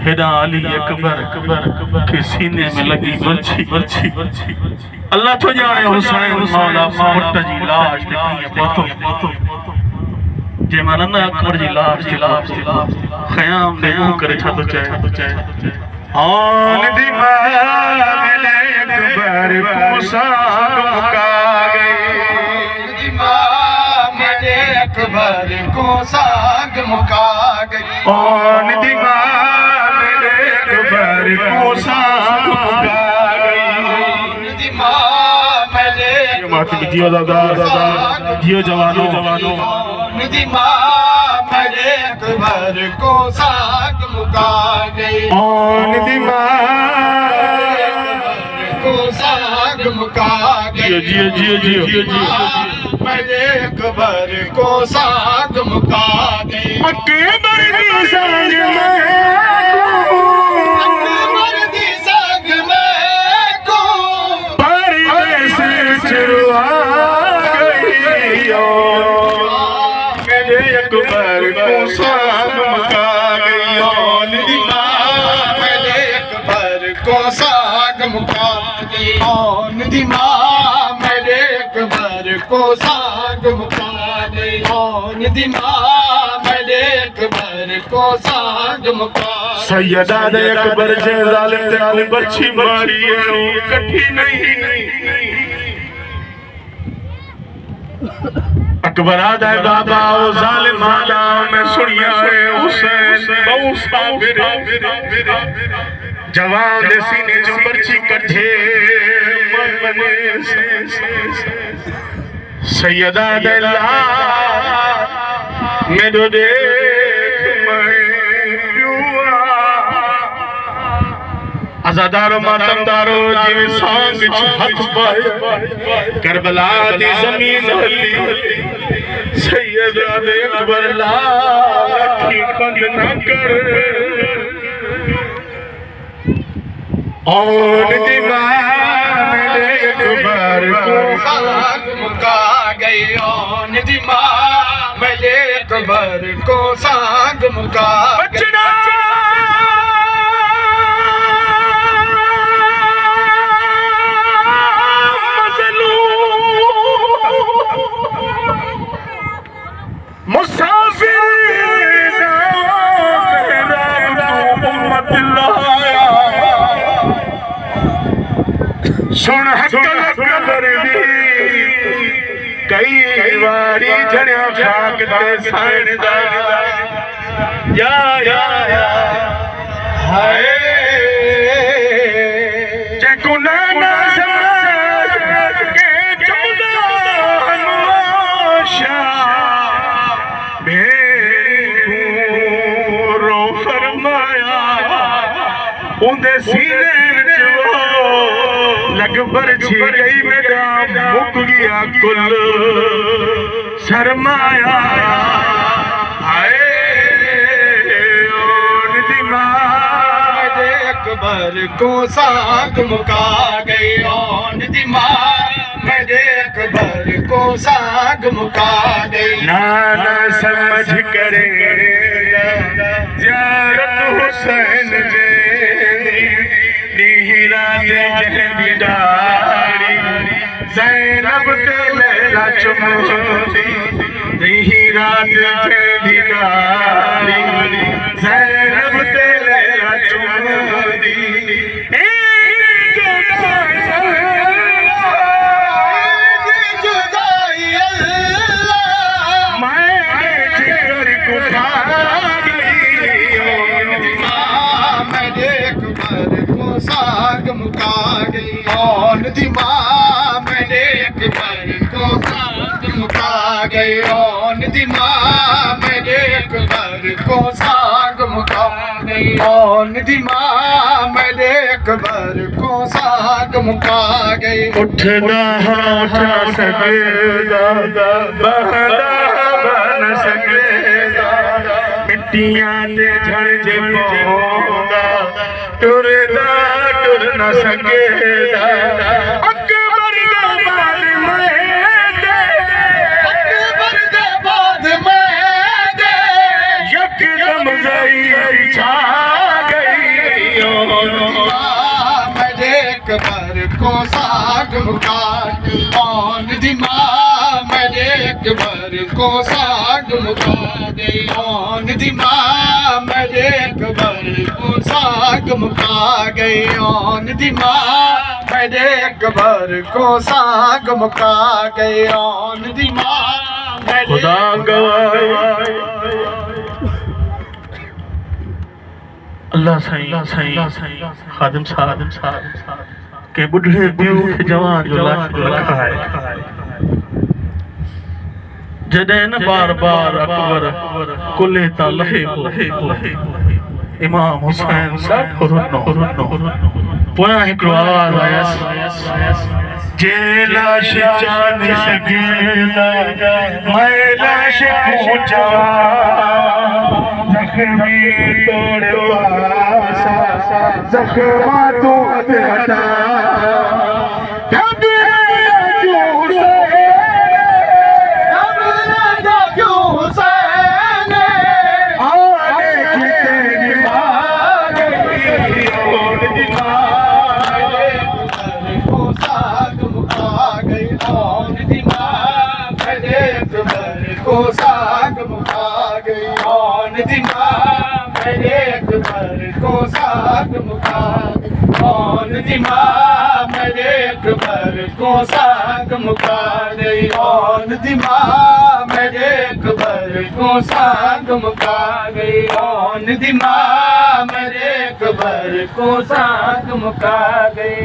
हेदा अली अकबर के सीने में लगी बर्छी अल्लाह तो जाने हुसैन मौला पुट जी लाश ते कीअं पतो जे मानंदा अकबर जी लाश ते ख़याम दे मुंह करे छा तो चए आन दी माले अकबर को साग मुका गई मेरे अकबर को साग मुका गई आन दी माले अकबर को साग मुका गई जियो दादा जियो जवानो निधि माँ मेरे अकबर को साग मुका गई निधि माँ को साग मुका गई जियो मेरे अकबर को साग मुका गई अकबर की साग दी साग में को बारी से चुरा मेरे अकबर को साग मुका गई निधि माँ मेरे अकबर को साग मुका गई निधि माँ मेरे अकबर को साग मुका गई निधि माँ मेरे अकबर को साग मुका सैयदा दे अकबर जे जालिम ते कोई बच्ची मारी है कठी नहीं अकबर आदा है बाबा ओ जालिम आला मैं सुनिया है हुसैन बहु साबिर जवान दे सीने जो बर्छी कठे मने सैयदा दे ला मेरो देख मैं आजादारो मातमदारो जिवे सांग विच हथ पाए करबला दी जमीन हली सैयदा दे अकबर ला अखी बंद न कर और दी मां मेरे अकबर को साग मुका गई निधि माँ मेरे अकबर को साग मुका बचना मुसाफिर सुन अकबर दी कई वारी जणिया खाक ते साण दा या हाय जेको ना समझ के चुदा हनुशा रो फरमाया उन्दे सीने विच लग बरछी गई मेरा मुक गया कुल शर्माया हाय निधि मां मेरे अकबर को साग मुका गई निधि माँ मेरे अकबर को साग मुका गई नाना समझ करे ज़ियारत हुसैन जे नीरा दे जहदी डारी ज़ैनब ते लैला चुमदी नीरा दे जहदी डारी ज़ैनब ते लैला चुमदी साग मुका गई निधि माँ मेरे अकबर को साग मुका गई निधि माँ मेरे अकबर को साग मुका गई निधि माँ मेरे अकबर को साग मुका गई उठना उठ न सकेगा बहना बन सकेगा मिट्टियाँ ते झड़ जे पौंदा टुरदा टुर न सकेगा अकबर दे बाद में यकदम ज़ई छा गई अकबर को साग मुका गई ओन दी मां मेरे अकबर को साग मुका गई ओन दी मां मेरे अकबर को साग मुका गई ओन दी मां मेरे अकबर को साग मुका गई ओन दी मां खुदा गवाह अल्लाह सही खादिम साहब के बुढ़े बियू के जवान जो लाश रखा है जॾहिं न बार बार अकबर कुल्हे ता लहे इमाम हुसैन ॾाढो रुनो पोयां हिकिड़ो आवाज़ आयसि जे लाश जान सघेला मैं लाश पहुंचा जख्मी तोड़ो आसा जख्मा तू हटा को साग मुका गई ओन दी मां मेरे अकबर को साग मुका गई ओन दी मां मेरे अकबर को साग मुका गई ओन दी मां मेरे अकबर को साग मुका गई ओन दी मां मेरे अकबर को साग मुका गई।